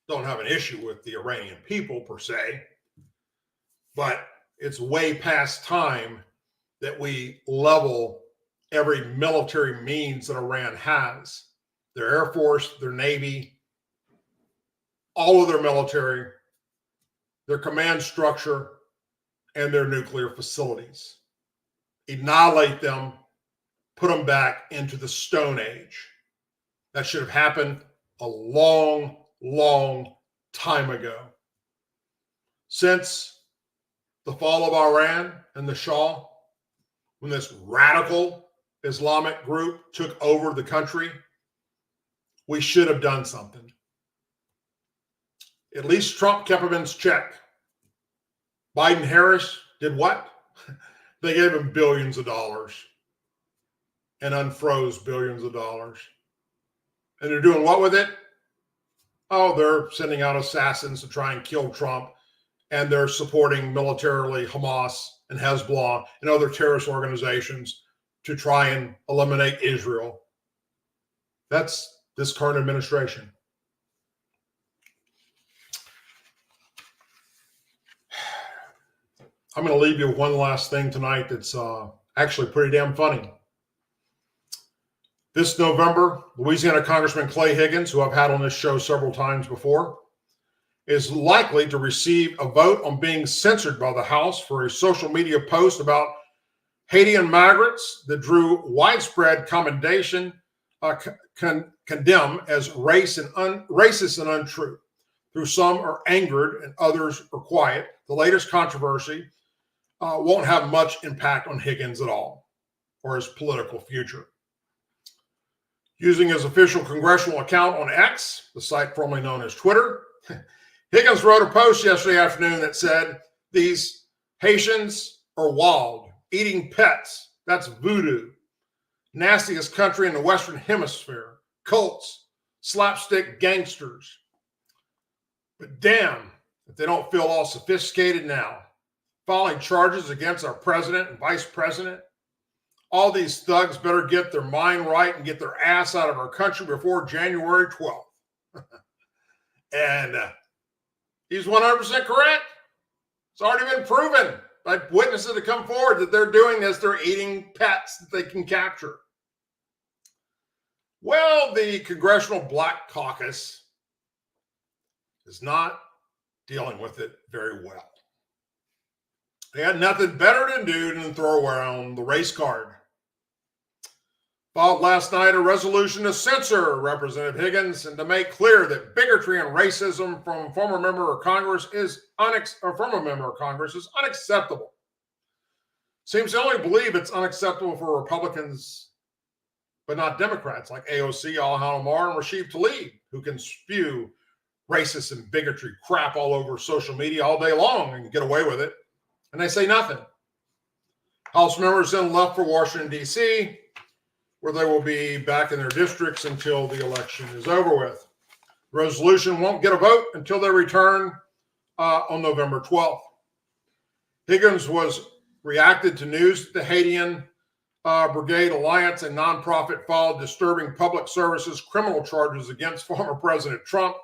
don't have an issue with the Iranian people per se, but it's way past time that we level every military means that Iran has. Their Air Force, their Navy, all of their military, their command structure, and their nuclear facilities. Annihilate them, put them back into the Stone Age. That should have happened a long, long time ago. Since the fall of Iran and the Shah, when this radical Islamic group took over the country, we should have done something. At least Trump kept him in check. Biden Harris did what? They gave him billions of dollars and unfroze billions of dollars. And they're doing what with it? Oh, they're sending out assassins to try and kill Trump, and they're supporting militarily Hamas and Hezbollah and other terrorist organizations to try and eliminate Israel. That's this current administration. I'm going to leave you with one last thing tonight that's actually pretty damn funny. This November, Louisiana Congressman Clay Higgins, who I've had on this show several times before, is likely to receive a vote on being censored by the House for a social media post about Haitian migrants that drew widespread commendation, condemn as racist and untrue. Though some are angered and others are quiet, the latest controversy won't have much impact on Higgins at all or his political future. Using his official congressional account on X, the site formerly known as Twitter, Higgins wrote a post yesterday afternoon that said, "These Haitians are wild, eating pets. That's voodoo. Nastiest country in the Western Hemisphere. Cults, slapstick gangsters. But damn, if they don't feel all sophisticated now, filing charges against our president and vice president. All these thugs better get their mind right and get their ass out of our country before January 12th. And he's 100% correct. It's already been proven by witnesses to come forward that they're doing this. They're eating pets that they can capture. Well, the Congressional Black Caucus is not dealing with it very well. They had nothing better to do than throw around the race card. Filed last night a resolution to censor Representative Higgins and to make clear that bigotry and racism from a former member of Congress is unacceptable. Seems to only believe it's unacceptable for Republicans, but not Democrats like AOC, Ilhan Omar, and Rashid Tlaib, who can spew racist and bigotry crap all over social media all day long and get away with it. And they say nothing. House members then left for Washington, D.C., where they will be back in their districts until the election is over with. The resolution won't get a vote until they return on November 12th. Higgins reacted to news that the Haitian Brigade Alliance, a nonprofit, filed disturbing public services criminal charges against former President Trump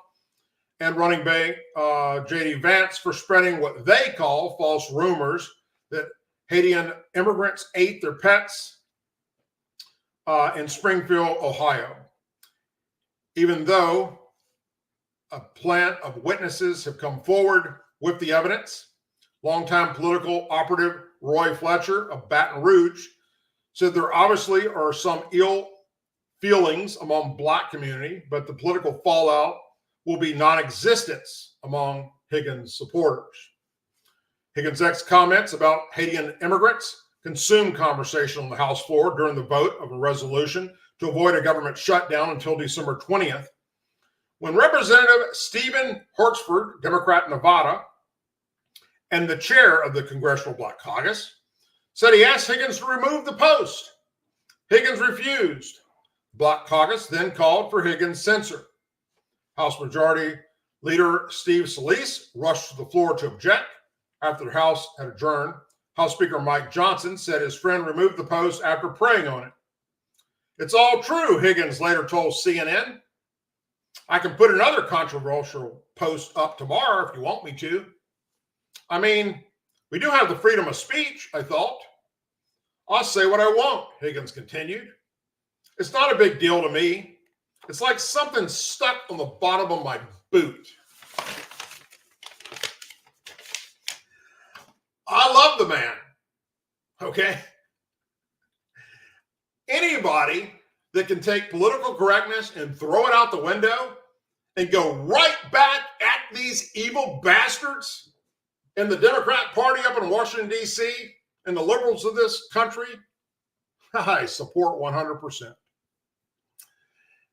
and running mate J.D. Vance for spreading what they call false rumors that Haitian immigrants ate their pets in Springfield, Ohio. Even though a plant of witnesses have come forward with the evidence, longtime political operative Roy Fletcher of Baton Rouge said there obviously are some ill feelings among Black community, but the political fallout will be non-existent among Higgins supporters. Higgins' ex comments about Haitian immigrants consumed conversation on the House floor during the vote of a resolution to avoid a government shutdown until December 20th, when Representative Stephen Hertzford, Democrat Nevada, and the chair of the Congressional Black Caucus, said he asked Higgins to remove the post. Higgins refused. The Black Caucus then called for Higgins' censure. House Majority Leader Steve Scalise rushed to the floor to object. After the House had adjourned, House Speaker Mike Johnson said his friend removed the post after praying on it. It's all true, Higgins later told CNN. I can put another controversial post up tomorrow if you want me to. I mean, we do have the freedom of speech, I thought. I'll say what I want, Higgins continued. It's not a big deal to me. It's like something stuck on the bottom of my boot. I love the man, okay? Anybody that can take political correctness and throw it out the window and go right back at these evil bastards in the Democrat Party up in Washington, D.C., and the liberals of this country, I support 100%.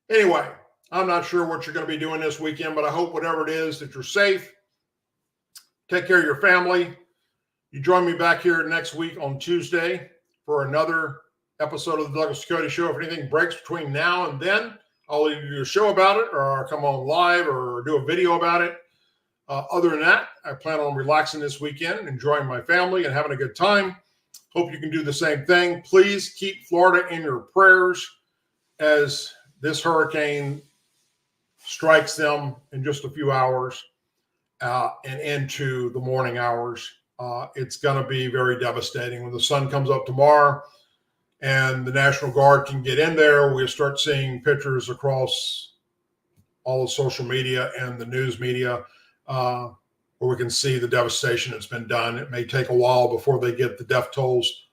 Anyway, I'm not sure what you're going to be doing this weekend, but I hope whatever it is that you're safe. Take care of your family. You join me back here next week on Tuesday for another episode of the Douglas Ducote Show. If anything breaks between now and then, I'll either do a show about it or I'll come on live or do a video about it. Other than that, I plan on relaxing this weekend, enjoying my family and having a good time. Hope you can do the same thing. Please keep Florida in your prayers as this hurricane strikes them in just a few hours and into the morning hours. It's going to be very devastating. When the sun comes up tomorrow and the National Guard can get in there, we'll start seeing pictures across all the social media and the news media where we can see the devastation that's been done. It may take a while before they get the death tolls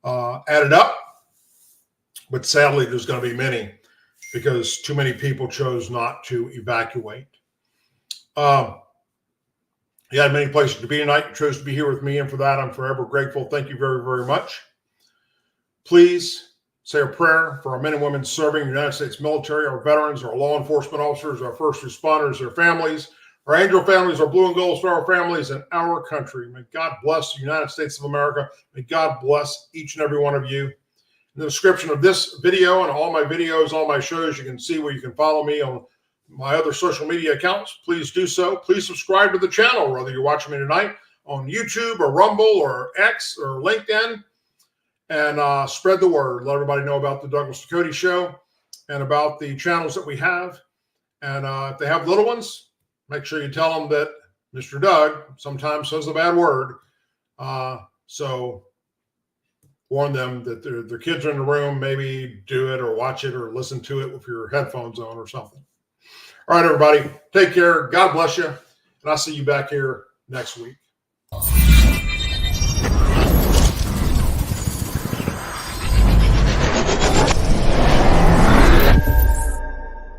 added up, but sadly there's going to be many because too many people chose not to evacuate. You had many places to be tonight. You chose to be here with me, and for that, I'm forever grateful. Thank you very, very much. Please say a prayer for our men and women serving the United States military, our veterans, our law enforcement officers, our first responders, their families, our angel families, our blue and gold star families, and our country. May God bless the United States of America. May God bless each and every one of you. In the description of this video and all my videos, all my shows, you can see where you can follow me on my other social media accounts. Please do so. Please subscribe to the channel, whether you're watching me tonight on YouTube or Rumble or X or LinkedIn, and spread the word. Let everybody know about the Douglas Ducote Show and about the channels that we have. And if they have little ones, make sure you tell them that Mr. Doug sometimes says a bad word. So warn them that their kids are in the room, maybe do it or watch it or listen to it with your headphones on or something. All right, everybody, take care. God bless you. And I'll see you back here next week.